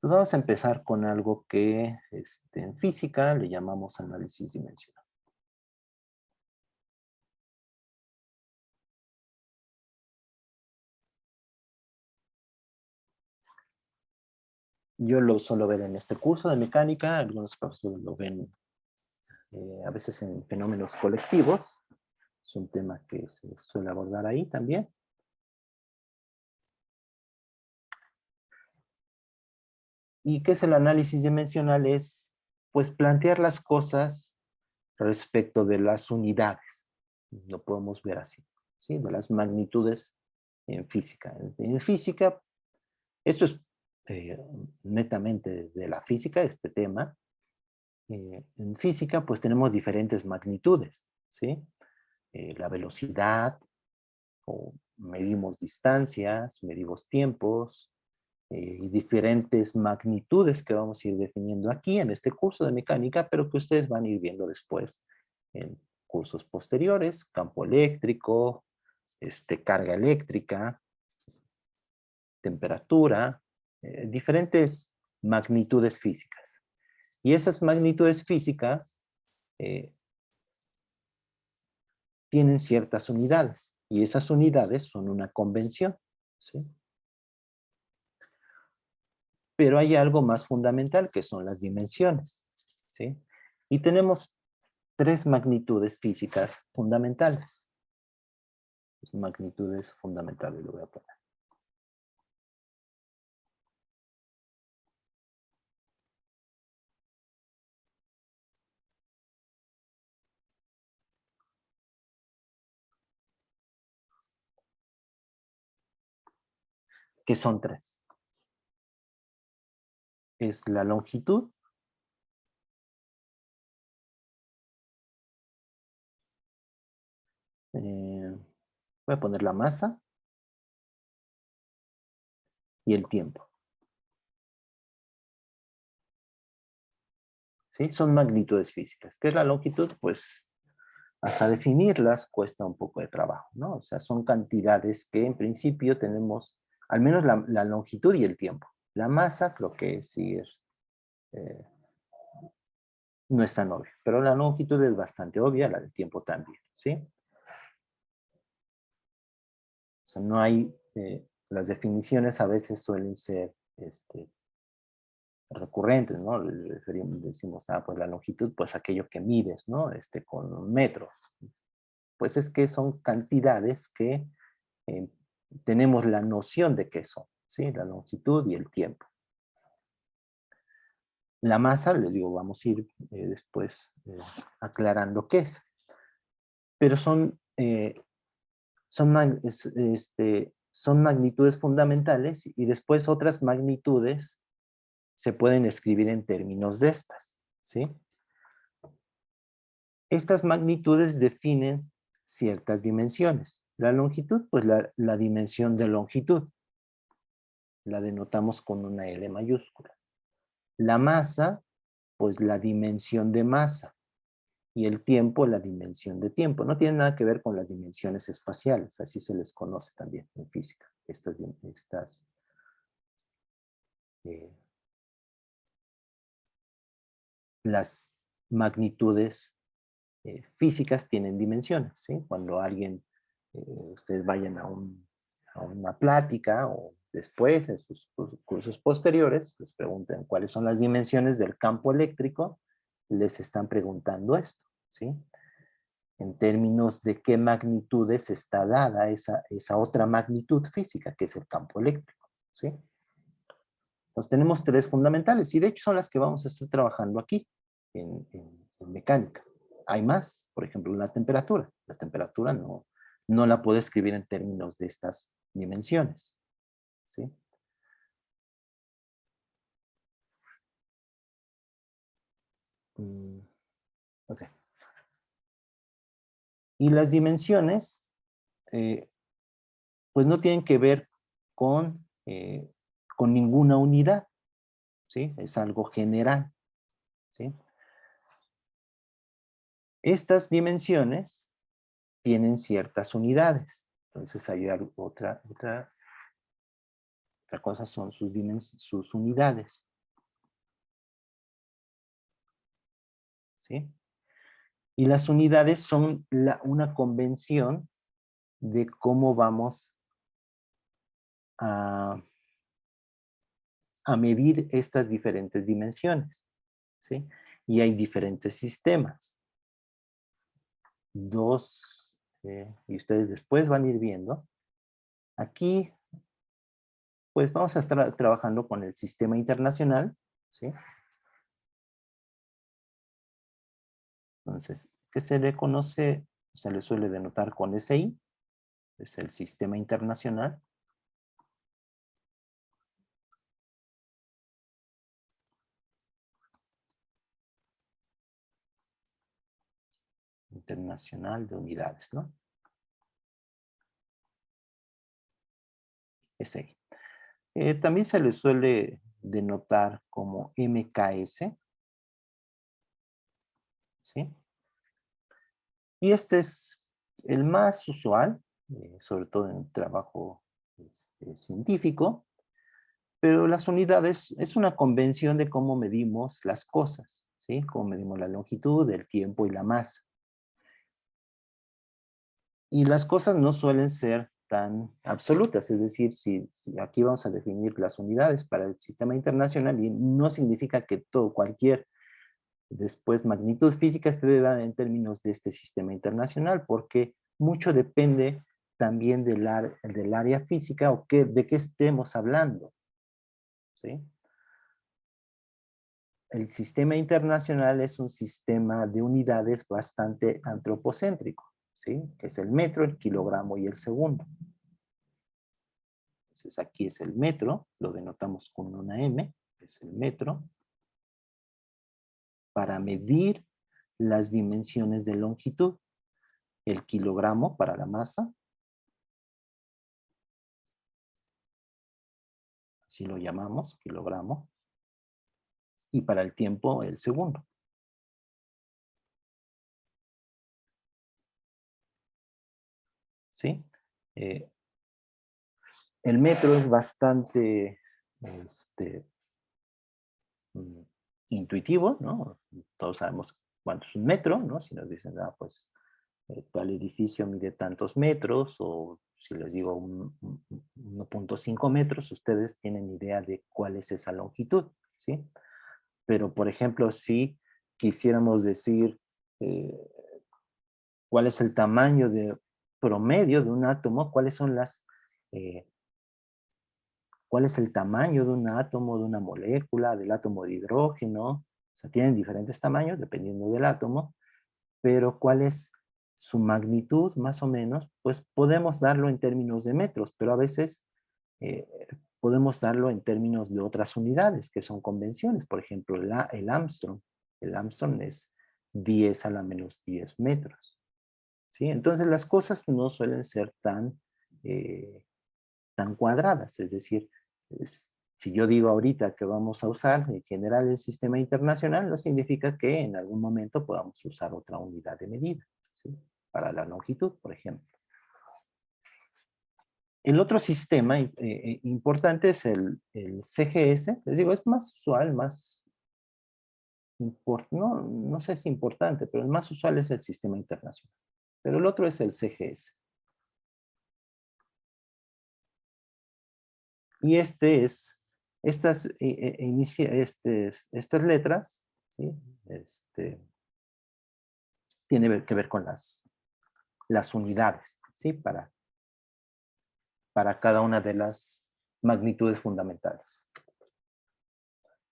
Entonces vamos a empezar con algo que en física le llamamos análisis dimensional. Yo lo suelo ver en este curso de mecánica, algunos profesores lo ven a veces en fenómenos colectivos. Es un tema que se suele abordar ahí también. ¿Y qué es el análisis dimensional? Es, pues, plantear las cosas respecto de las unidades. Lo podemos ver así, ¿sí? De las magnitudes en física. En física, esto es netamente de la física, este tema. En física, pues tenemos diferentes magnitudes, ¿sí? La velocidad, o medimos distancias, medimos tiempos, y diferentes magnitudes que vamos a ir definiendo aquí en este curso de mecánica, pero que ustedes van a ir viendo después en cursos posteriores: campo eléctrico, carga eléctrica, temperatura, diferentes magnitudes físicas. Y esas magnitudes físicas eh, tienen ciertas unidades, y esas unidades son una convención, ¿sí? Pero hay algo más fundamental, que son las dimensiones, ¿sí? Y tenemos tres magnitudes físicas fundamentales. Magnitudes fundamentales lo voy a poner. Que son tres. Es la longitud, voy a poner la masa y el tiempo. ¿Sí? Son magnitudes físicas. ¿Qué es la longitud? Pues hasta definirlas cuesta un poco de trabajo, ¿no? O sea, son cantidades que en principio tenemos, al menos la longitud y el tiempo. La masa creo que sí es, eh, no es tan obvio, pero la longitud es bastante obvia, la del tiempo también, ¿sí? O sea, no hay, las definiciones a veces suelen ser recurrentes, ¿no? Decimos, pues la longitud, pues aquello que mides, ¿no? Con un metro. Pues es que son cantidades que eh, tenemos la noción de qué son, ¿sí? La longitud y el tiempo. La masa, les digo, vamos a ir después aclarando qué es. Pero son magnitudes fundamentales, y después otras magnitudes se pueden escribir en términos de estas, ¿sí? Estas magnitudes definen ciertas dimensiones. La longitud, pues la dimensión de longitud, la denotamos con una L mayúscula. La masa, pues la dimensión de masa. Y el tiempo, la dimensión de tiempo. No tiene nada que ver con las dimensiones espaciales, así se les conoce también en física. Eh, las magnitudes físicas tienen dimensiones, ¿sí? Cuando ustedes vayan a una plática, o después en sus cursos posteriores, les pregunten cuáles son las dimensiones del campo eléctrico, les están preguntando esto, ¿sí? En términos de qué magnitudes está dada esa otra magnitud física, que es el campo eléctrico, ¿sí? Entonces tenemos tres fundamentales, y de hecho son las que vamos a estar trabajando aquí, en mecánica. Hay más, por ejemplo, la temperatura. La temperatura no la puedo escribir en términos de estas dimensiones, ¿sí? Ok. Y las dimensiones, pues no tienen que ver con ninguna unidad, ¿sí? Es algo general, ¿sí? Estas dimensiones tienen ciertas unidades. Entonces hay otra cosa, son sus unidades. ¿sí? Y las unidades son una convención de cómo vamos a, a medir estas diferentes dimensiones, ¿sí? Y hay diferentes sistemas. Y ustedes después van a ir viendo. Aquí, pues vamos a estar trabajando con el sistema internacional, ¿sí? Entonces, ¿qué se le conoce? Se le suele denotar con SI, es el sistema internacional. Internacional de unidades, ¿no? SI. También se le suele denotar como MKS, ¿sí? Y este es el más usual, sobre todo en el trabajo científico, pero las unidades es una convención de cómo medimos las cosas, ¿sí? Cómo medimos la longitud, el tiempo y la masa. Y las cosas no suelen ser tan absolutas, es decir, si aquí vamos a definir las unidades para el sistema internacional y no significa que cualquier después magnitud física esté dada en términos de este sistema internacional, porque mucho depende también del área física o de qué estemos hablando, ¿sí? El sistema internacional es un sistema de unidades bastante antropocéntrico, ¿sí? Que es el metro, el kilogramo y el segundo. Entonces aquí es el metro, lo denotamos con una M, es el metro, para medir las dimensiones de longitud, el kilogramo para la masa, así lo llamamos, kilogramo, y para el tiempo el segundo. ¿Sí? El metro es bastante mm, intuitivo, ¿no? Todos sabemos cuánto es un metro, ¿no? Si nos dicen, pues tal edificio mide tantos metros, o si les digo 1.5 metros, ustedes tienen idea de cuál es esa longitud, ¿sí? Pero, por ejemplo, si quisiéramos decir cuál es el tamaño promedio de un átomo, cuál es el tamaño de un átomo, de una molécula, del átomo de hidrógeno, o sea, tienen diferentes tamaños dependiendo del átomo, pero cuál es su magnitud, más o menos, pues podemos darlo en términos de metros, pero a veces eh, podemos darlo en términos de otras unidades, que son convenciones. Por ejemplo, el Armstrong. El Armstrong es 10 a la menos 10 metros, ¿sí? Entonces las cosas no suelen ser tan cuadradas, es decir, si yo digo ahorita que vamos a usar en general el sistema internacional, no significa que en algún momento podamos usar otra unidad de medida, ¿sí? Para la longitud, por ejemplo. El otro sistema importante es el CGS. Les digo, es más usual, no sé si importante, pero el más usual es el sistema internacional. Pero el otro es el CGS. Y estas letras, ¿sí? Tiene que ver con las unidades, ¿sí? Para cada una de las magnitudes fundamentales.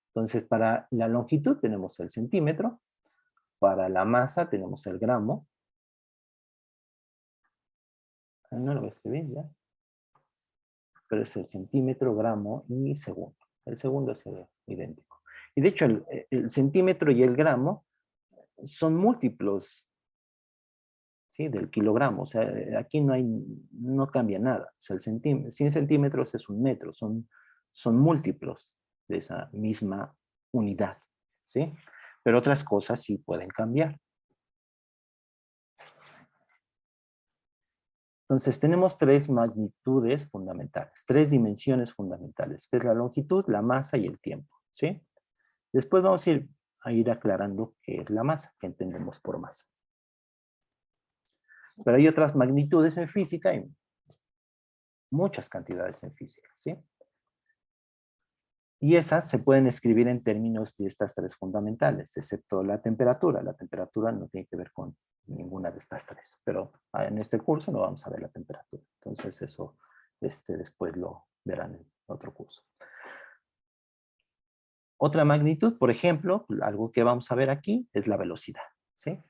Entonces, para la longitud tenemos el centímetro, para la masa tenemos el gramo. No lo voy a escribir ya, pero es el centímetro, gramo y segundo. El segundo es idéntico. Y de hecho, el centímetro y el gramo son múltiplos, ¿sí? Del kilogramo. O sea, aquí no cambia nada. O sea, 100 centímetros es un metro, son múltiplos de esa misma unidad, ¿sí? Pero otras cosas sí pueden cambiar. Entonces tenemos tres magnitudes fundamentales, tres dimensiones fundamentales, que es la longitud, la masa y el tiempo, ¿sí? Después vamos a ir a ir aclarando qué es la masa, que entendemos por masa. Pero hay otras magnitudes en física y muchas cantidades en física, ¿sí? Y esas se pueden escribir en términos de estas tres fundamentales, excepto la temperatura. La temperatura no tiene que ver con ninguna de estas tres, pero en este curso no vamos a ver la temperatura. Entonces eso después lo verán en otro curso. Otra magnitud, por ejemplo, algo que vamos a ver aquí es la velocidad, ¿sí?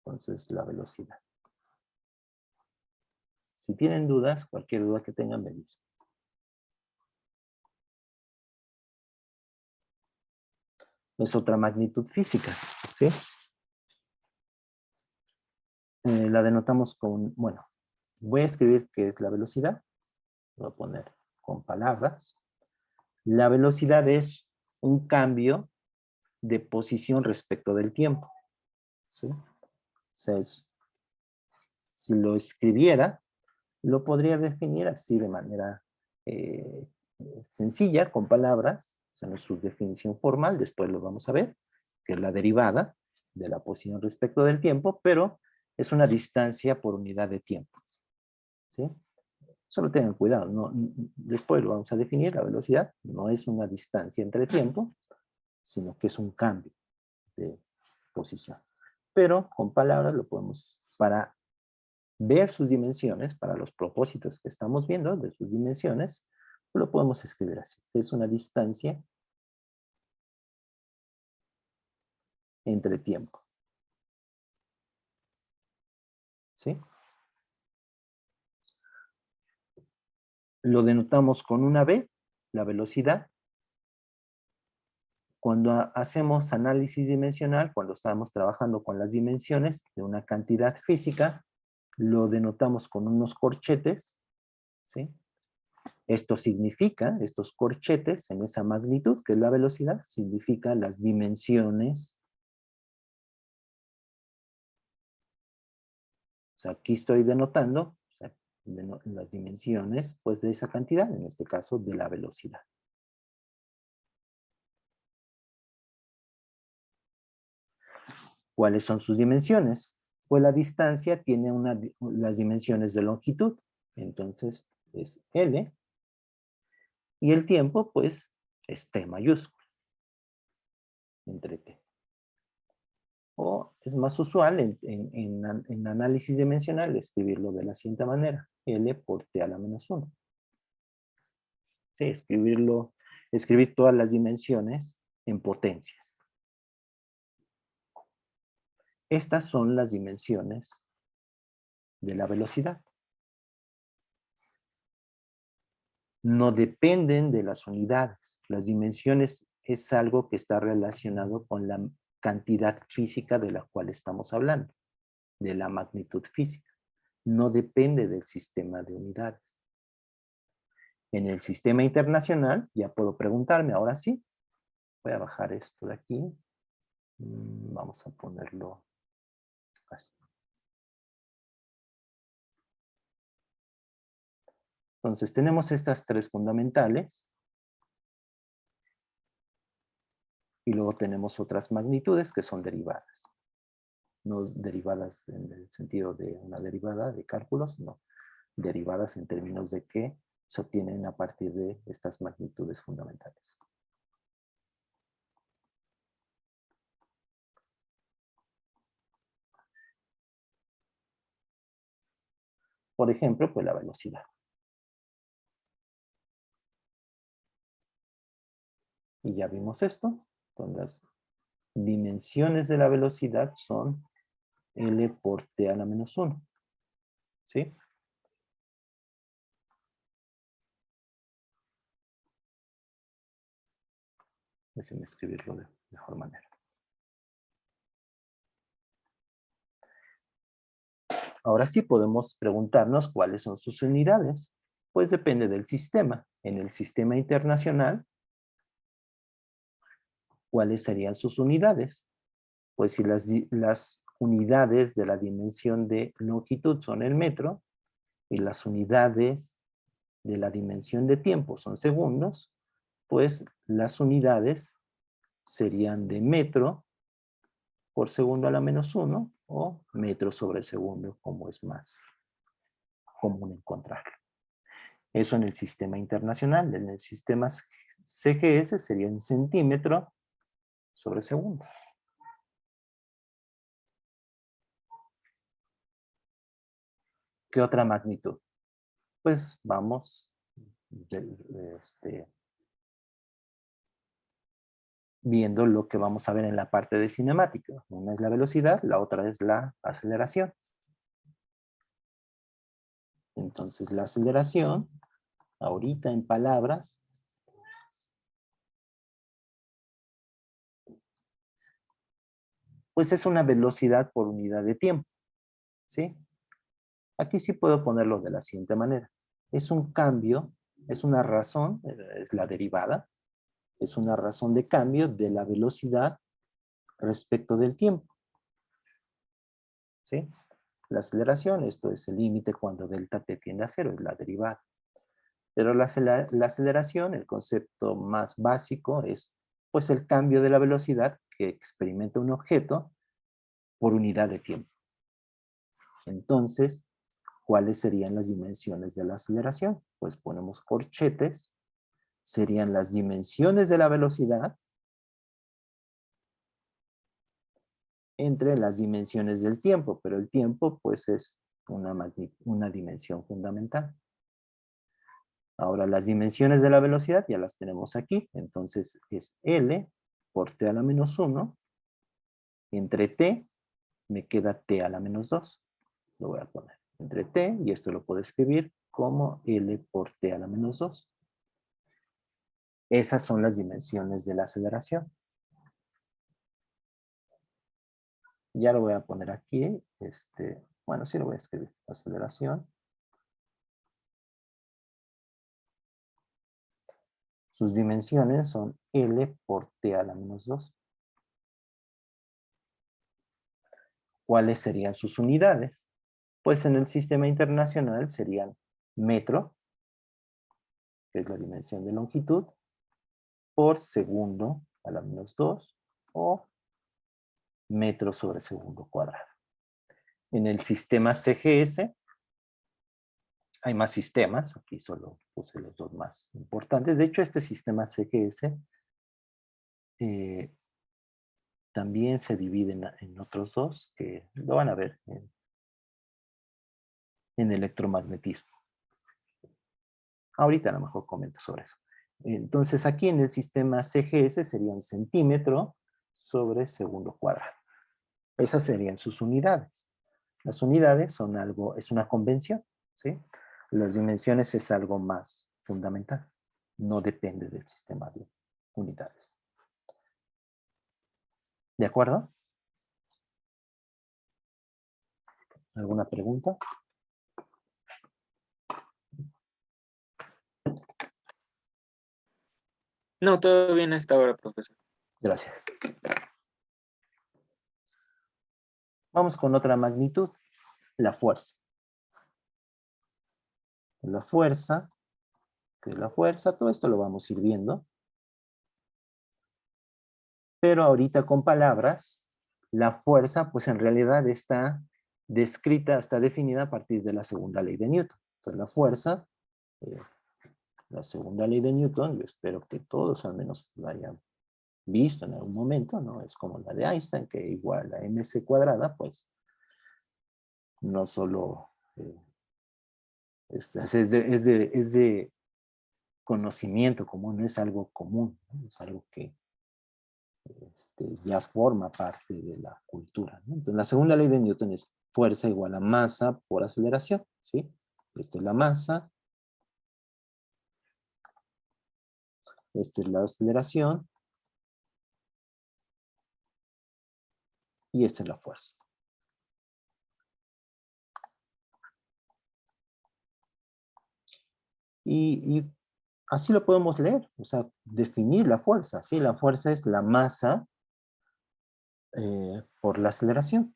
Entonces la velocidad. Si tienen dudas, cualquier duda que tengan, me dicen. Es otra magnitud física, ¿sí? La denotamos con, bueno, voy a escribir qué es la velocidad. Voy a poner con palabras. La velocidad es un cambio de posición respecto del tiempo, ¿sí? O sea, si lo escribiera, lo podría definir así de manera sencilla, con palabras. O sea, no es su definición formal, después lo vamos a ver, que es la derivada de la posición respecto del tiempo, pero es una distancia por unidad de tiempo, ¿sí? Solo tengan cuidado, después lo vamos a definir, la velocidad no es una distancia entre tiempo, sino que es un cambio de posición. Pero con palabras lo podemos, para ver sus dimensiones, para los propósitos que estamos viendo de sus dimensiones, lo podemos escribir así. Es una distancia entre tiempo. ¿Sí? Lo denotamos con una B, la velocidad. Cuando hacemos análisis dimensional, cuando estamos trabajando con las dimensiones de una cantidad física, lo denotamos con unos corchetes, ¿sí? Esto significa, estos corchetes en esa magnitud, que es la velocidad, significa las dimensiones. O sea, aquí estoy denotando, o sea, las dimensiones, pues, de esa cantidad, en este caso, de la velocidad. ¿Cuáles son sus dimensiones? Pues la distancia tiene las dimensiones de longitud, entonces es L, y el tiempo, pues, es T mayúsculo, entre T. O es más usual en análisis dimensional escribirlo de la siguiente manera, L por T a la menos 1. Sí, escribir todas las dimensiones en potencias. Estas son las dimensiones de la velocidad. No dependen de las unidades. Las dimensiones es algo que está relacionado con la cantidad física de la cual estamos hablando, de la magnitud física. No depende del sistema de unidades. En el sistema internacional, ya puedo preguntarme, ahora sí, voy a bajar esto de aquí. Vamos a ponerlo así. Entonces tenemos estas tres fundamentales. Y luego tenemos otras magnitudes que son derivadas. No derivadas en el sentido de una derivada de cálculos, no. Derivadas en términos de que se obtienen a partir de estas magnitudes fundamentales. Por ejemplo, pues la velocidad. Y ya vimos esto. Entonces, las dimensiones de la velocidad son L por T a la menos 1. ¿Sí? Déjenme escribirlo de mejor manera. Ahora sí podemos preguntarnos cuáles son sus unidades. Pues depende del sistema. En el sistema internacional, ¿cuáles serían sus unidades? Pues si las unidades de la dimensión de longitud son el metro y las unidades de la dimensión de tiempo son segundos, pues las unidades serían de metro por segundo a la menos 1 o metro sobre segundo, como es más común encontrar. Eso en el sistema internacional. En el sistema CGS sería en centímetro sobre segundo. ¿Qué otra magnitud? Pues vamos viendo lo que vamos a ver en la parte de cinemática. Una es la velocidad, la otra es la aceleración. Entonces la aceleración, ahorita en palabras, pues es una velocidad por unidad de tiempo, ¿sí? Aquí sí puedo ponerlo de la siguiente manera. Es un cambio, es una razón, es la derivada, es una razón de cambio de la velocidad respecto del tiempo, ¿sí? La aceleración, esto es el límite cuando delta t tiende a cero, es la derivada. Pero la aceleración, el concepto más básico es pues el cambio de la velocidad que experimenta un objeto por unidad de tiempo. Entonces, ¿cuáles serían las dimensiones de la aceleración? Pues ponemos corchetes, serían las dimensiones de la velocidad entre las dimensiones del tiempo, pero el tiempo pues es una dimensión fundamental. Ahora las dimensiones de la velocidad ya las tenemos aquí, entonces es L por t a la menos 1, entre t me queda t a la menos 2, lo voy a poner entre t, y esto lo puedo escribir como L por t a la menos 2. Esas son las dimensiones de la aceleración. Ya lo voy a poner aquí, bueno, sí lo voy a escribir, aceleración. Sus dimensiones son L por t a la menos 2. ¿Cuáles serían sus unidades? Pues en el sistema internacional serían metro, que es la dimensión de longitud, por segundo a la menos 2, o metro sobre segundo cuadrado. En el sistema CGS hay más sistemas, aquí solo puse los dos más importantes. De hecho, este sistema CGS también se divide en otros dos, que lo van a ver en electromagnetismo. Ahorita a lo mejor comento sobre eso. Entonces aquí en el sistema CGS serían centímetro sobre segundo cuadrado. Esas serían sus unidades. Las unidades son algo, es una convención, ¿sí? Las dimensiones es algo más fundamental. No depende del sistema de unidades. ¿De acuerdo? ¿Alguna pregunta? No, todo bien hasta ahora, profesor. Gracias. Vamos con otra magnitud, la fuerza. La fuerza, que es la fuerza, todo esto lo vamos a ir viendo. Pero ahorita con palabras, la fuerza, pues en realidad está descrita, está definida a partir de la segunda ley de Newton. Entonces la fuerza, la segunda ley de Newton, yo espero que todos al menos la hayan visto en algún momento, ¿no? Es como la de Einstein, que igual a mc cuadrada, pues no solo es de conocimiento común, no es algo común, ¿no? Es algo que ya forma parte de la cultura, ¿no? Entonces, la segunda ley de Newton es fuerza igual a masa por aceleración, ¿sí? Esta es la masa, esta es la aceleración, y esta es la fuerza. Y así lo podemos leer, o sea, definir la fuerza, ¿sí? La fuerza es la masa por la aceleración.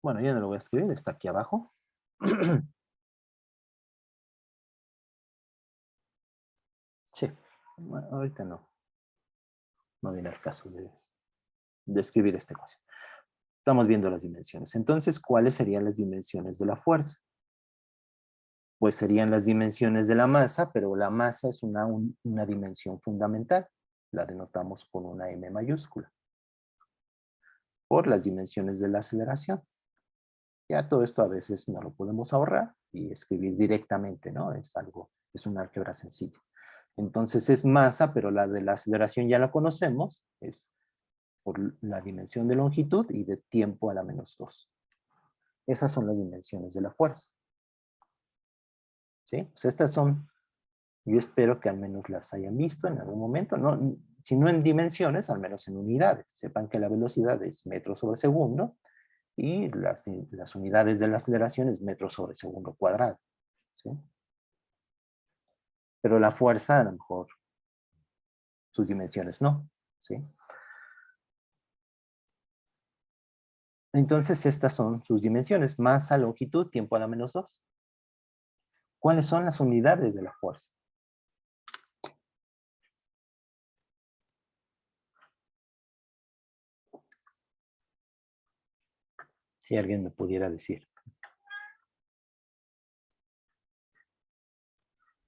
Bueno, ya no lo voy a escribir, está aquí abajo. Sí, bueno, ahorita no. no viene al caso de escribir esta ecuación. Estamos viendo las dimensiones. Entonces, ¿cuáles serían las dimensiones de la fuerza? Pues serían las dimensiones de la masa, pero la masa es una dimensión fundamental. La denotamos con una M mayúscula. Por las dimensiones de la aceleración. Ya todo esto a veces no lo podemos ahorrar y escribir directamente, ¿no? Es un álgebra sencilla. Entonces es masa, pero la de la aceleración ya la conocemos, es por la dimensión de longitud y de tiempo a la menos 2. Esas son las dimensiones de la fuerza. ¿Sí? Pues estas son, yo espero que al menos las hayan visto en algún momento, no, si no en dimensiones, al menos en unidades. Sepan que la velocidad es metros sobre segundo y las unidades de la aceleración es metros sobre segundo cuadrado. ¿Sí? Pero la fuerza, a lo mejor, sus dimensiones no. ¿Sí? Entonces, estas son sus dimensiones: masa, longitud, tiempo a la menos 2. ¿Cuáles son las unidades de la fuerza? Si alguien me pudiera decir.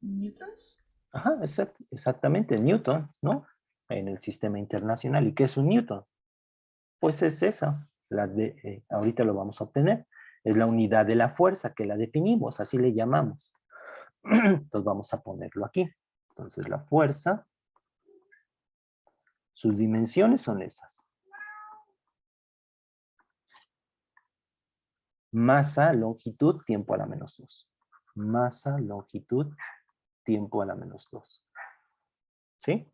¿Newtons? Ajá, exactamente, Newton, ¿no? En el sistema internacional. ¿Y qué es un Newton? Pues es esa, ahorita lo vamos a obtener. Es la unidad de la fuerza que la definimos, así le llamamos. Entonces vamos a ponerlo aquí. Entonces la fuerza, sus dimensiones son esas. Masa, longitud, tiempo a la menos 2. Masa, longitud, tiempo a la menos 2. ¿Sí?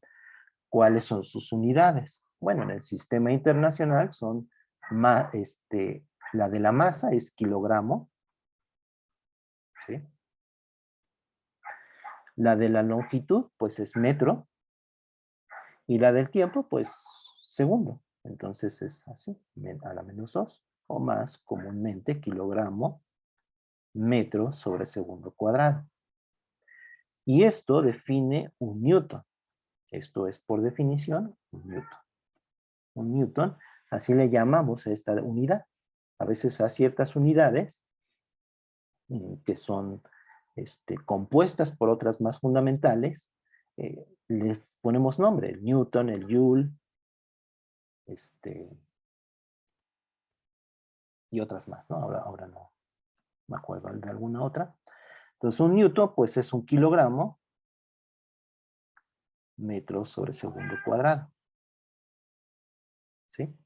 ¿Cuáles son sus unidades? Bueno, en el sistema internacional son, la de la masa es kilogramo, ¿sí? La de la longitud, pues es metro, y la del tiempo, pues segundo. Entonces es así, a la menos 2, o más comúnmente kilogramo, metro sobre segundo cuadrado. Y esto define un newton. Esto es por definición un newton. Un newton, así le llamamos a esta unidad. A veces a ciertas unidades que son compuestas por otras más fundamentales, les ponemos nombre: el newton, el joule, y otras más, ¿no? Ahora no me acuerdo de alguna otra. Entonces un newton pues es un kilogramo, metro sobre segundo cuadrado. ¿Sí?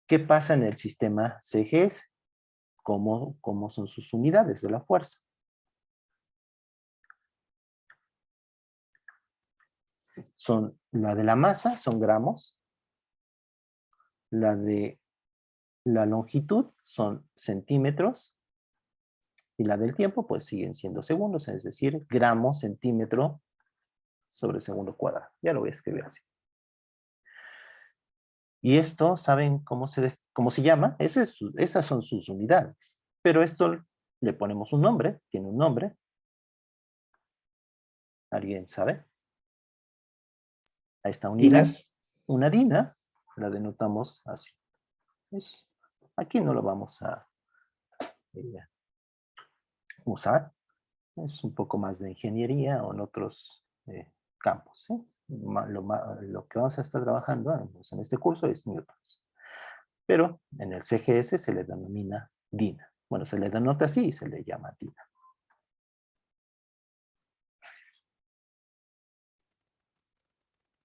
¿Qué pasa en el sistema CGS? ¿Cómo son sus unidades de la fuerza? Son la de la masa, son gramos. La de la longitud son centímetros. Y la del tiempo, pues siguen siendo segundos, es decir, gramo, centímetro sobre segundo cuadrado. Ya lo voy a escribir así. Y esto, ¿saben cómo se llama? Esas son sus unidades. Pero esto le ponemos un nombre, tiene un nombre. ¿Alguien sabe? A esta unidad, ¿Dinas? una dina, la denotamos así. Aquí no lo vamos a usar. Es un poco más de ingeniería o en otros campos. ¿Sí? Lo que vamos a estar trabajando pues, en este curso es newtons. Pero en el CGS se le denomina dina. Bueno, se le denota así y se le llama dina.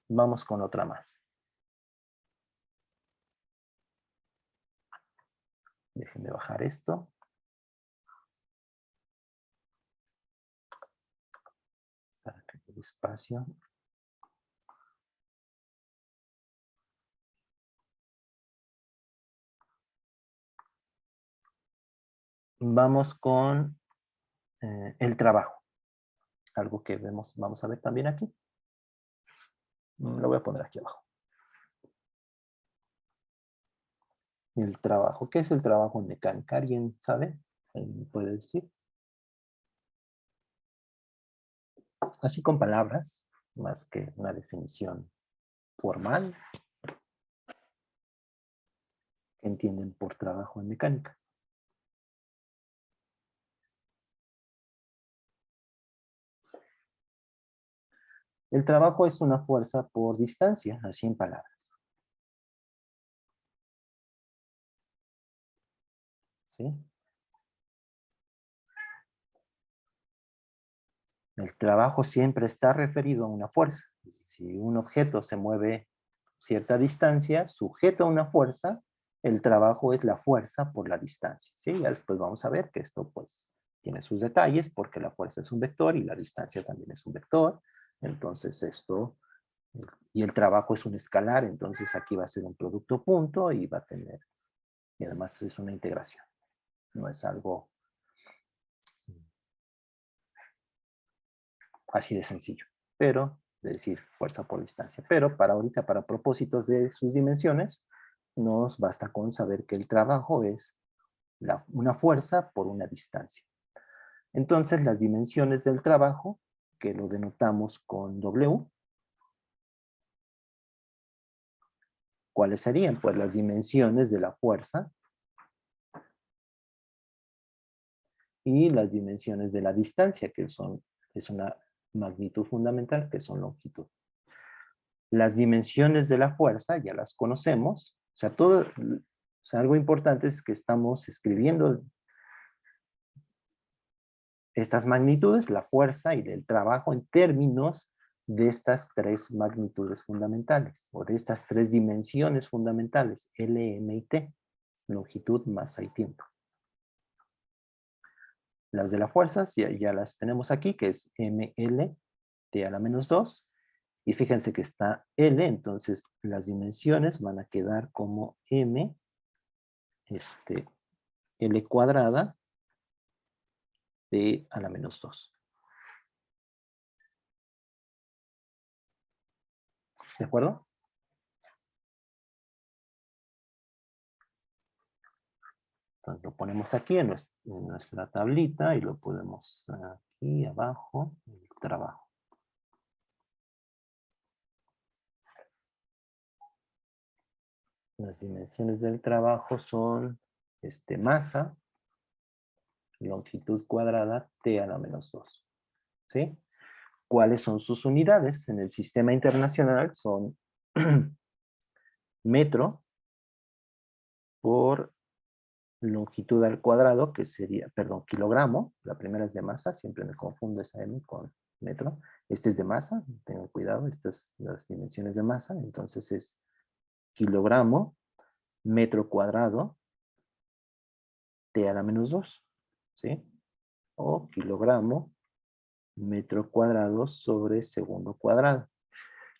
Vamos con otra más. Déjenme bajar esto. Para que quede espacio. Vamos con el trabajo. Algo que vamos a ver también aquí. Lo voy a poner aquí abajo. El trabajo. ¿Qué es el trabajo en mecánica? ¿Alguien sabe? ¿Alguien me puede decir? Así con palabras, más que una definición formal. ¿Qué entienden por trabajo en mecánica? El trabajo es una fuerza por distancia, así en palabras. ¿Sí? El trabajo siempre está referido a una fuerza. Si un objeto se mueve cierta distancia, sujeto a una fuerza, el trabajo es la fuerza por la distancia. ¿Sí? Ya después vamos a ver que esto pues tiene sus detalles porque la fuerza es un vector y la distancia también es un vector. Entonces esto, y el trabajo es un escalar, entonces aquí va a ser un producto punto y va a tener, y además es una integración. No es algo así de sencillo, pero de decir fuerza por distancia. Pero para ahorita, para propósitos de sus dimensiones, nos basta con saber que el trabajo es una fuerza por una distancia. Entonces, las dimensiones del trabajo, que lo denotamos con W, ¿cuáles serían? Pues las dimensiones de la fuerza y las dimensiones de la distancia, que es una magnitud fundamental, que son longitud. Las dimensiones de la fuerza ya las conocemos, o sea, algo importante es que estamos escribiendo estas magnitudes, la fuerza y el trabajo en términos de estas tres magnitudes fundamentales, o de estas tres dimensiones fundamentales, L, M y T, longitud, masa y tiempo. Las de las fuerzas ya las tenemos aquí, que es ML, T a la menos 2, y fíjense que está L, entonces las dimensiones van a quedar como M, L cuadrada, T a la menos 2. ¿De acuerdo? Entonces lo ponemos aquí en nuestra tablita y lo ponemos aquí abajo, el trabajo. Las dimensiones del trabajo son masa, longitud cuadrada, T a la menos 2. ¿Sí? ¿Cuáles son sus unidades? En el sistema internacional son metro por longitud al cuadrado, que sería, perdón, kilogramo. La primera es de masa, siempre me confundo esa M con metro. Este es de masa, tengan cuidado, estas son las dimensiones de masa, entonces es kilogramo, metro cuadrado, T a la menos 2, ¿sí? O kilogramo, metro cuadrado sobre segundo cuadrado.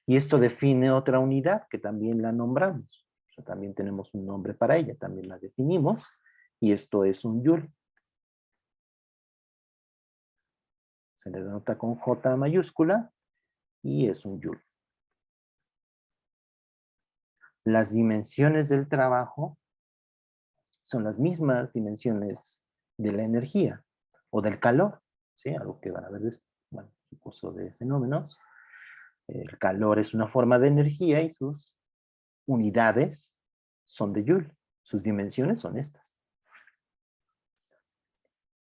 Y esto define otra unidad que también la nombramos. O sea, también tenemos un nombre para ella, también la definimos. Y esto es un joule. Se le denota con J mayúscula y es un joule. Las dimensiones del trabajo son las mismas dimensiones de la energía o del calor, ¿sí? Algo que van a ver después, bueno, el curso de fenómenos. El calor es una forma de energía y sus unidades son de joule. Sus dimensiones son estas.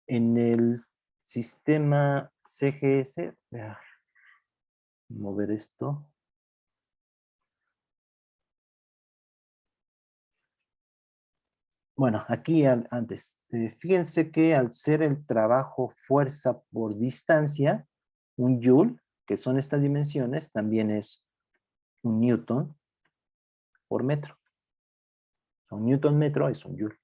En el sistema CGS, mover esto. Bueno, aquí antes, fíjense que al ser el trabajo fuerza por distancia, un joule, que son estas dimensiones, también es un newton por metro. Un newton metro es un joule.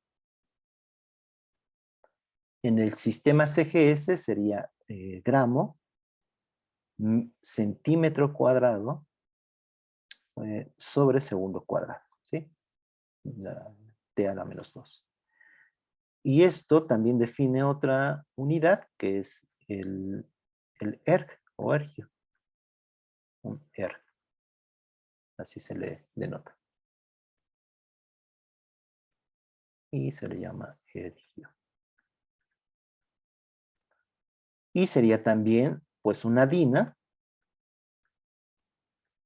En el sistema CGS sería gramo, centímetro cuadrado sobre segundo cuadrado, ¿sí? T a la menos 2. Y esto también define otra unidad que es el erg o ergio. Un erg. Así se le denota. Y se le llama ergio. Y sería también pues una dina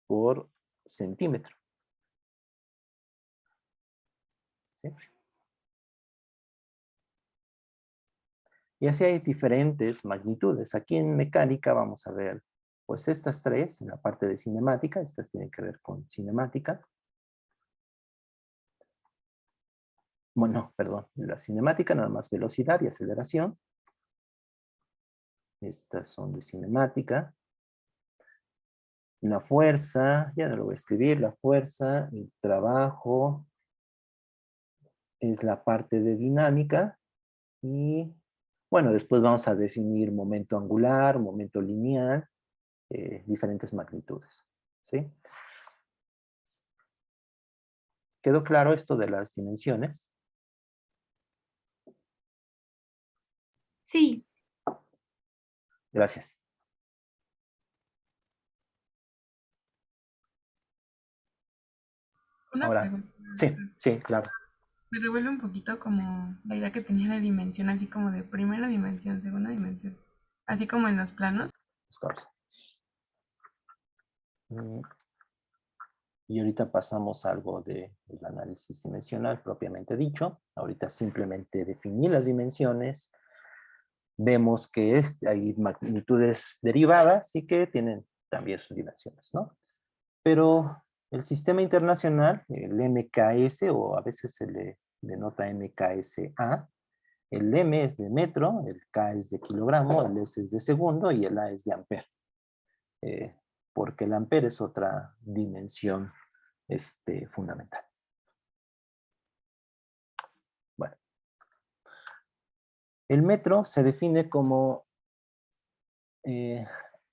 por centímetro. ¿Sí? Y así hay diferentes magnitudes. Aquí en mecánica vamos a ver, pues estas tres, en la parte de cinemática, estas tienen que ver con cinemática. Bueno, perdón, la cinemática nada más velocidad y aceleración. Estas son de cinemática. La fuerza, ya no lo voy a escribir, la fuerza, el trabajo, es la parte de dinámica. Y bueno, después vamos a definir momento angular, momento lineal, diferentes magnitudes. ¿Sí? ¿Quedó claro esto de las dimensiones? Sí. Gracias. Una Ahora, pregunta. sí, claro. Me revuelve un poquito como la idea que tenía de dimensión, así como de primera dimensión, segunda dimensión, así como en los planos. Y ahorita pasamos a algo del análisis dimensional propiamente dicho. Ahorita simplemente definí las dimensiones. Vemos que hay magnitudes derivadas y que tienen también sus dimensiones, ¿no? Pero el sistema internacional, el MKS, o a veces se le denota MKSA, el M es de metro, el K es de kilogramo, el S es de segundo y el A es de ampere. Porque el ampere es otra dimensión fundamental. Bueno. El metro se define como...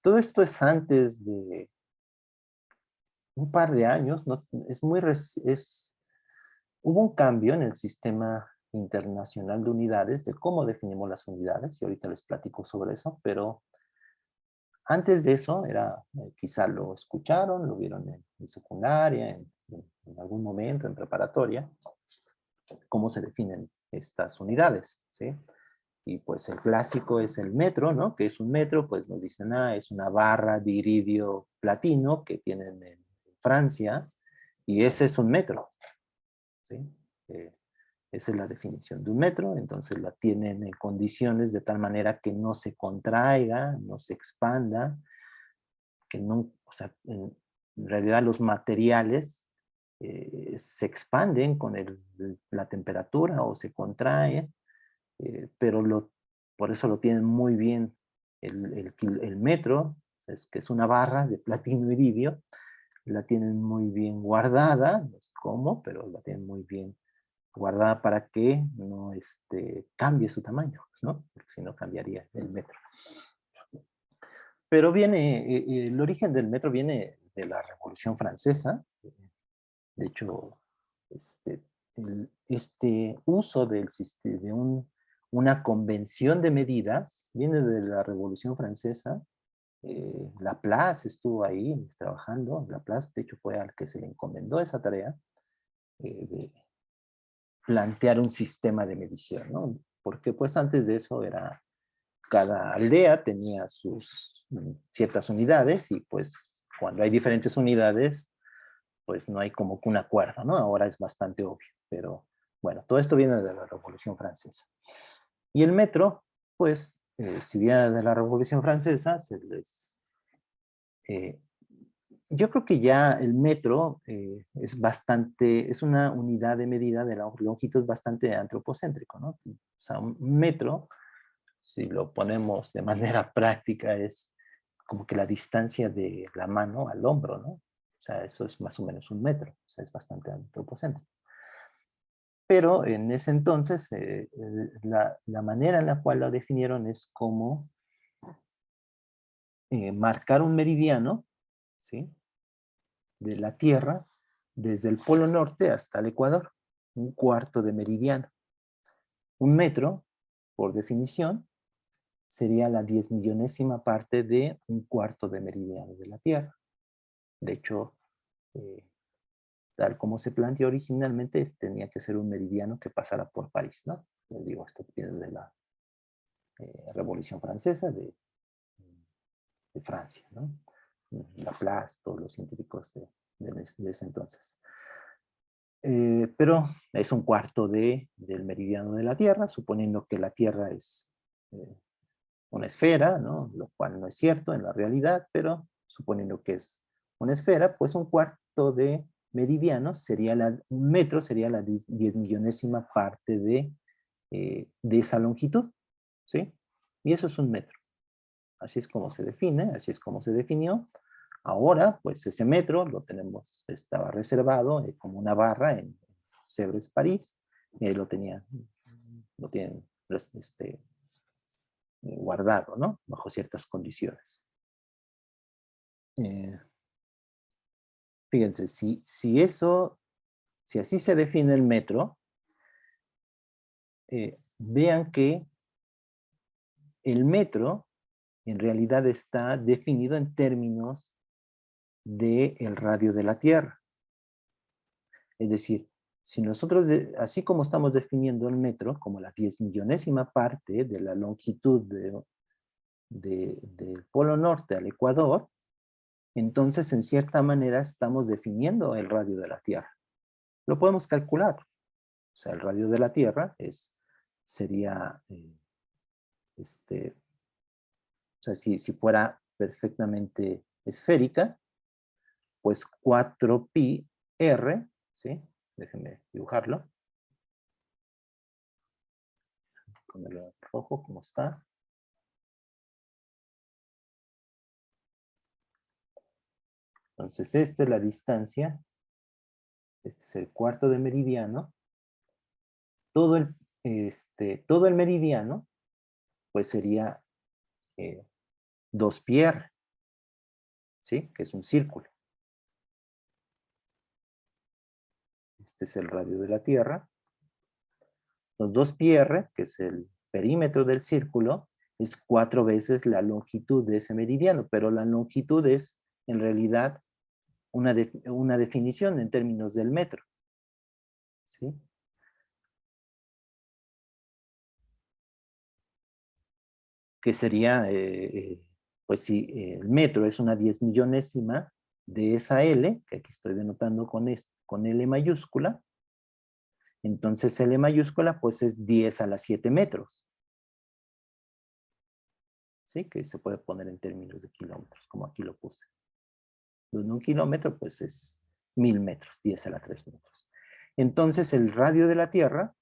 todo esto es antes de un par de años, ¿no? Hubo un cambio en el sistema internacional de unidades, de cómo definimos las unidades, y ahorita les platico sobre eso, pero antes de eso, quizá lo escucharon, lo vieron en secundaria, en algún momento, en preparatoria, cómo se definen estas unidades, ¿sí? Y pues el clásico es el metro, ¿no? Que es un metro, pues nos dicen, es una barra de iridio platino que tienen en Francia, y ese es un metro, ¿sí? Esa es la definición de un metro, entonces la tienen en condiciones de tal manera que no se contraiga, no se expanda, que no, o sea, en realidad los materiales se expanden con la temperatura o se contraen, pero por eso lo tienen muy bien el metro, que es una barra de platino iridio, la tienen muy bien guardada, no sé cómo, pero la tienen muy bien guardada para que no cambie su tamaño, ¿no? Porque si no cambiaría el metro. Pero el origen del metro viene de la Revolución Francesa. De hecho, este uso de una convención de medidas viene de la Revolución Francesa. Laplace estuvo ahí trabajando. Laplace, de hecho, fue al que se le encomendó esa tarea de plantear un sistema de medición, ¿no? Porque pues antes de eso cada aldea tenía sus ciertas unidades y pues cuando hay diferentes unidades, pues no hay como que un acuerdo, ¿no? Ahora es bastante obvio, pero bueno, todo esto viene de la Revolución Francesa. Y el metro, pues, si viene de la Revolución Francesa, yo creo que ya el metro es una unidad de medida de la longitud bastante antropocéntrico, ¿no? O sea, un metro, si lo ponemos de manera práctica, es como que la distancia de la mano al hombro, ¿no? O sea, eso es más o menos un metro, o sea, es bastante antropocéntrico. Pero en ese entonces, la manera en la cual lo definieron es como marcar un meridiano, ¿sí? De la Tierra, desde el Polo Norte hasta el Ecuador, un cuarto de meridiano. Un metro, por definición, sería la 10.000.000ª parte de un cuarto de meridiano de la Tierra. De hecho, tal como se planteó originalmente, tenía que ser un meridiano que pasara por París, ¿no? Les digo, esto viene de la Revolución Francesa de Francia, ¿no? Laplace, todos los científicos de ese entonces. Pero es un cuarto del meridiano de la Tierra, suponiendo que la Tierra es una esfera, ¿no? Lo cual no es cierto en la realidad, pero suponiendo que es una esfera, pues un cuarto de meridiano sería un metro sería la 10.000.000ª parte de esa longitud, ¿sí? Y eso es un metro. Así es como se define, así es como se definió. Ahora, pues ese metro lo tenemos, estaba reservado como una barra en Sèvres, París, y ahí lo tienen guardado, ¿no? Bajo ciertas condiciones. Fíjense, si así se define el metro, vean que el metro en realidad está definido en términos del radio de la Tierra. Es decir, si nosotros, así como estamos definiendo el metro como la 10.000.000ª parte de la longitud del Polo Norte al Ecuador, entonces en cierta manera estamos definiendo el radio de la Tierra. Lo podemos calcular. O sea, el radio de la Tierra sería, o sea, si fuera perfectamente esférica, pues 4pi r, ¿sí? Déjenme dibujarlo. Ponerlo en rojo, como está. Entonces, esta es la distancia. Este es el cuarto de meridiano. Todo el meridiano, pues sería 2pi r, ¿sí? Que es un círculo. Este es el radio de la Tierra. Los 2pi r, que es el perímetro del círculo, es 4 veces la longitud de ese meridiano, pero la longitud es, en realidad, una definición en términos del metro. ¿Sí? Que sería, pues si el metro es una 10.000.000ª de esa L, que aquí estoy denotando con L mayúscula, entonces L mayúscula pues es 10 a la 7 metros. ¿Sí? Que se puede poner en términos de kilómetros, como aquí lo puse. Donde un kilómetro pues es 1000 metros, 10 a la 3 metros. Entonces el radio de la Tierra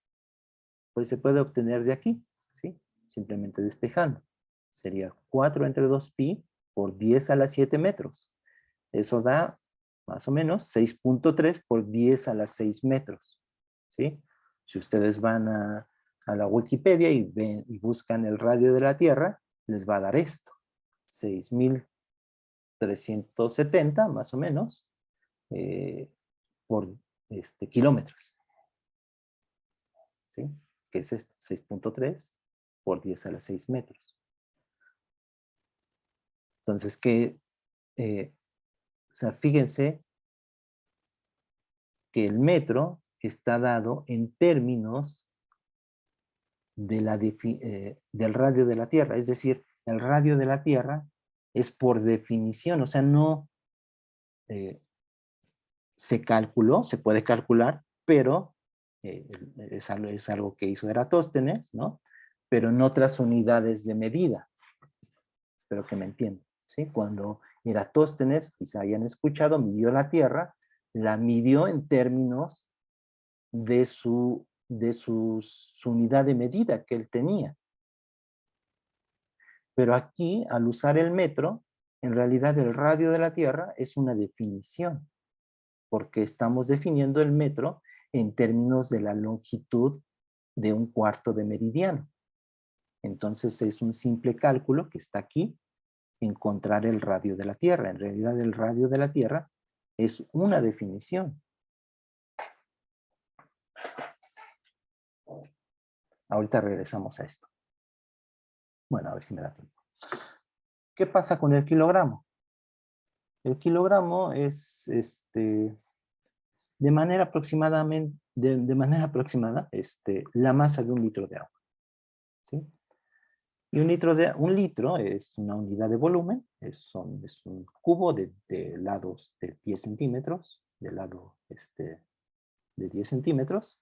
pues se puede obtener de aquí, ¿sí? Simplemente despejando. Sería 4 entre 2pi por 10 a la 7 metros. Eso da más o menos 6.3 por 10 a la 6 metros, ¿sí? Si ustedes van a la Wikipedia y buscan el radio de la Tierra, les va a dar esto, 6.370 más o menos por kilómetros, ¿sí? ¿Qué es esto? 6.3 por 10 a la 6 metros. Entonces, o sea, fíjense que el metro está dado en términos del radio de la Tierra. Es decir, el radio de la Tierra es por definición, o sea, no se calculó, se puede calcular, pero es algo que hizo Eratóstenes, ¿no? Pero en otras unidades de medida. Espero que me entiendan, ¿sí? Cuando Eratóstenes, quizá hayan escuchado, midió la Tierra, la midió en términos de su unidad de medida que él tenía. Pero aquí, al usar el metro, en realidad el radio de la Tierra es una definición, porque estamos definiendo el metro en términos de la longitud de un cuarto de meridiano. Entonces es un simple cálculo que está aquí, encontrar el radio de la Tierra. En realidad el radio de la Tierra es una definición. Ahorita regresamos a esto. Bueno, a ver si me da tiempo. ¿Qué pasa con el kilogramo? El kilogramo es, de manera aproximada, la masa de 1 litro de agua. ¿Sí? Y un litro es una unidad de volumen, es un cubo de lados de 10 centímetros, de lado de 10 centímetros,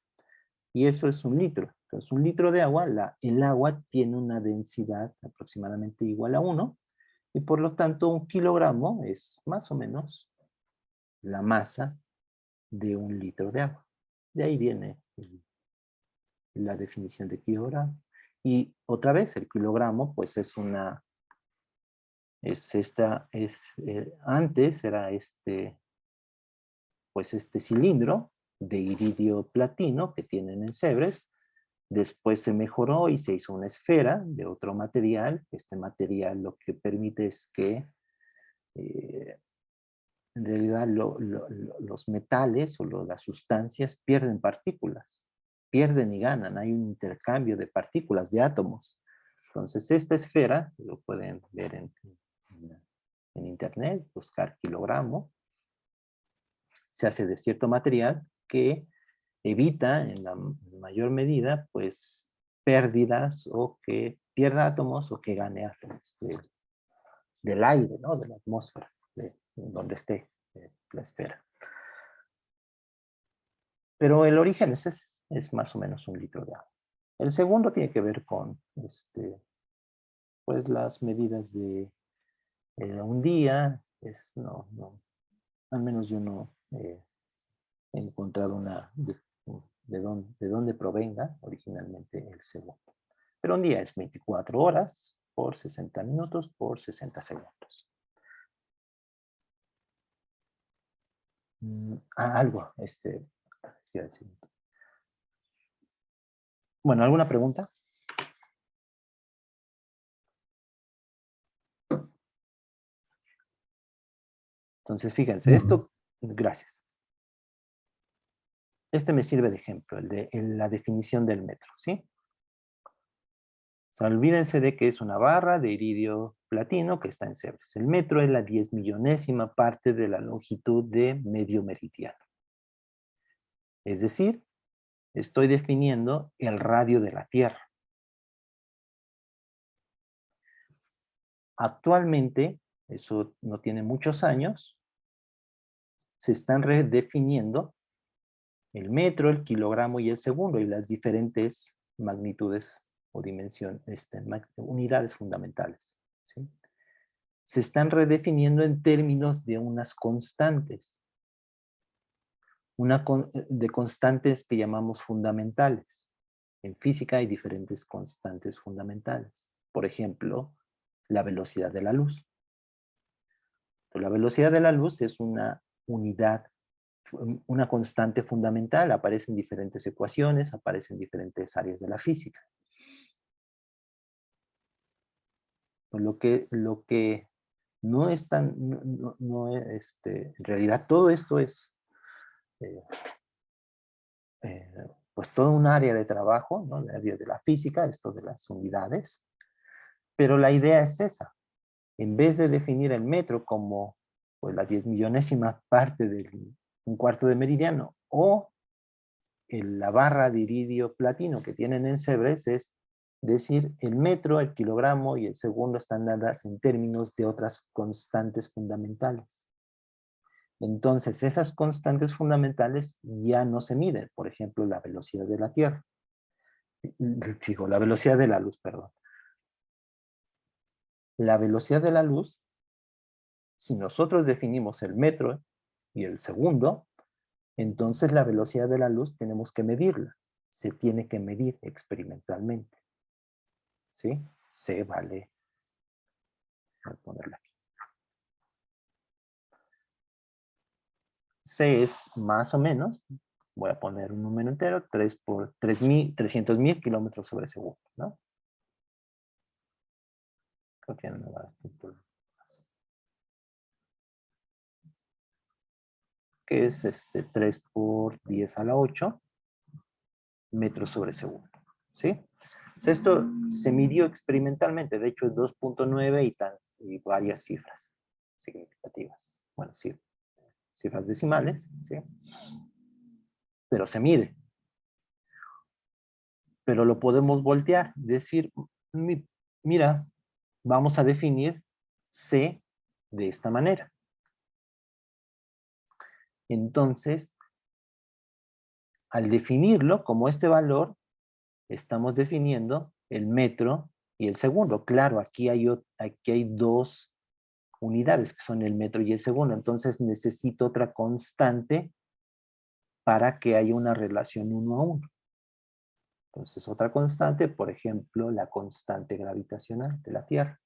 y eso es un litro. Entonces, un litro de agua, el agua tiene una densidad aproximadamente igual a 1, y por lo tanto un kilogramo es más o menos la masa de un litro de agua. De ahí viene la definición de kilogramo. Y otra vez, el kilogramo, pues antes era pues este cilindro de iridio platino que tienen en Sèvres. Después se mejoró y se hizo una esfera de otro material. Este material lo que permite es que en realidad los metales o las sustancias pierden partículas, pierden y ganan, hay un intercambio de partículas, de átomos. Entonces esta esfera, lo pueden ver en internet, buscar kilogramo, se hace de cierto material que evita en la mayor medida pues pérdidas o que pierda átomos o que gane átomos del aire, ¿no? De la atmósfera, de donde esté la esfera. Pero el origen es ese, es más o menos un litro de agua. El segundo tiene que ver con pues las medidas de un día, al menos yo no he encontrado de dónde provenga originalmente el segundo. Pero un día es 24 horas por 60 minutos por 60 segundos. Algo, quiero decir. Bueno, ¿alguna pregunta? Entonces, fíjense, esto, gracias. Este me sirve de ejemplo, la definición del metro, ¿sí? O sea, olvídense de que es una barra de iridio platino que está en Sèvres. El metro es la 10.000.000ª parte de la longitud de medio meridiano. Es decir, estoy definiendo el radio de la Tierra. Actualmente, eso no tiene muchos años, se están redefiniendo el metro, el kilogramo y el segundo, y las diferentes magnitudes o unidades fundamentales, ¿sí? Se están redefiniendo en términos de unas constantes, de constantes que llamamos fundamentales. En física hay diferentes constantes fundamentales. Por ejemplo, la velocidad de la luz. La velocidad de la luz es una unidad, una constante fundamental, aparece en diferentes ecuaciones, aparece en diferentes áreas de la física. Lo que no es tan, en realidad todo esto es pues todo un área de trabajo, ¿no? El área de la física, esto de las unidades, pero la idea es esa. En vez de definir el metro como pues, la 10.000.000ª parte de un cuarto de meridiano o la barra de iridio platino que tienen en Sèvres, es decir, el metro, el kilogramo y el segundo están dadas en términos de otras constantes fundamentales. Entonces, esas constantes fundamentales ya no se miden. Por ejemplo, la velocidad de la Tierra. Digo, la velocidad de la luz, perdón. La velocidad de la luz, si nosotros definimos el metro y el segundo, entonces la velocidad de la luz tenemos que medirla. Se tiene que medir experimentalmente. ¿Sí? C vale. Voy a ponerla aquí. C es más o menos, voy a poner un número entero, 3 por 300.000 kilómetros sobre segundo, ¿no? Creo que no me va a dar tiempo. Que es 3 por 10 a la 8 metros sobre segundo, ¿sí? O sea, esto se midió experimentalmente, de hecho es 2.9 y varias cifras significativas. Bueno, sí, cifras decimales, ¿sí? Pero se mide. Pero lo podemos voltear, decir, mira, vamos a definir C de esta manera. Entonces, al definirlo como este valor, estamos definiendo el metro y el segundo. Claro, aquí hay dos unidades que son el metro y el segundo. Entonces necesito otra constante para que haya una relación 1 a 1. Entonces otra constante, por ejemplo, la constante gravitacional de la Tierra.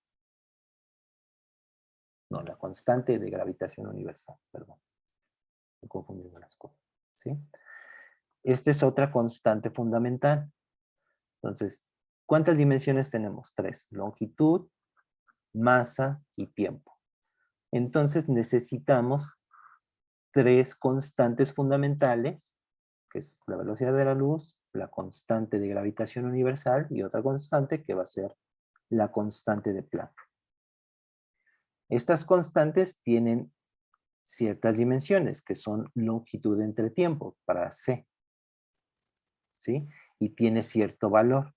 No, la constante de gravitación universal, perdón. Estoy confundiendo las cosas, ¿sí? Esta es otra constante fundamental. Entonces, ¿cuántas dimensiones tenemos? 3. Longitud, masa y tiempo. Entonces necesitamos 3 constantes fundamentales, que es la velocidad de la luz, la constante de gravitación universal y otra constante que va a ser la constante de Planck. Estas constantes tienen ciertas dimensiones, que son longitud entre tiempo, para C, ¿sí? Y tiene cierto valor.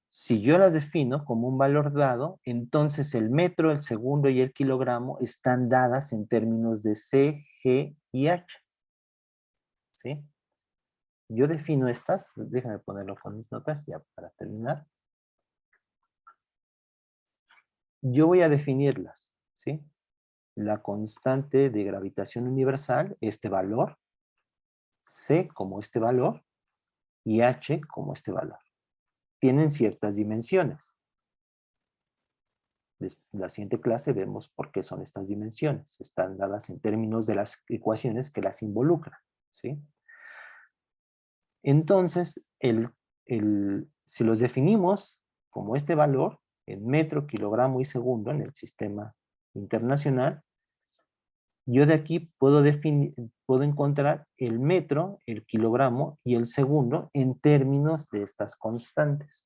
Si yo las defino como un valor dado, entonces el metro, el segundo y el kilogramo están dadas en términos de C, G y H. ¿Sí? Yo defino estas, déjame ponerlo con mis notas ya para terminar. Yo voy a definirlas, ¿sí? La constante de gravitación universal, este valor, C como este valor y H como este valor. Tienen ciertas dimensiones. En la siguiente clase vemos por qué son estas dimensiones. Están dadas en términos de las ecuaciones que las involucran, ¿sí? Entonces, si los definimos como este valor, en metro, kilogramo y segundo en el sistema internacional, yo de aquí puedo encontrar el metro, el kilogramo y el segundo en términos de estas constantes.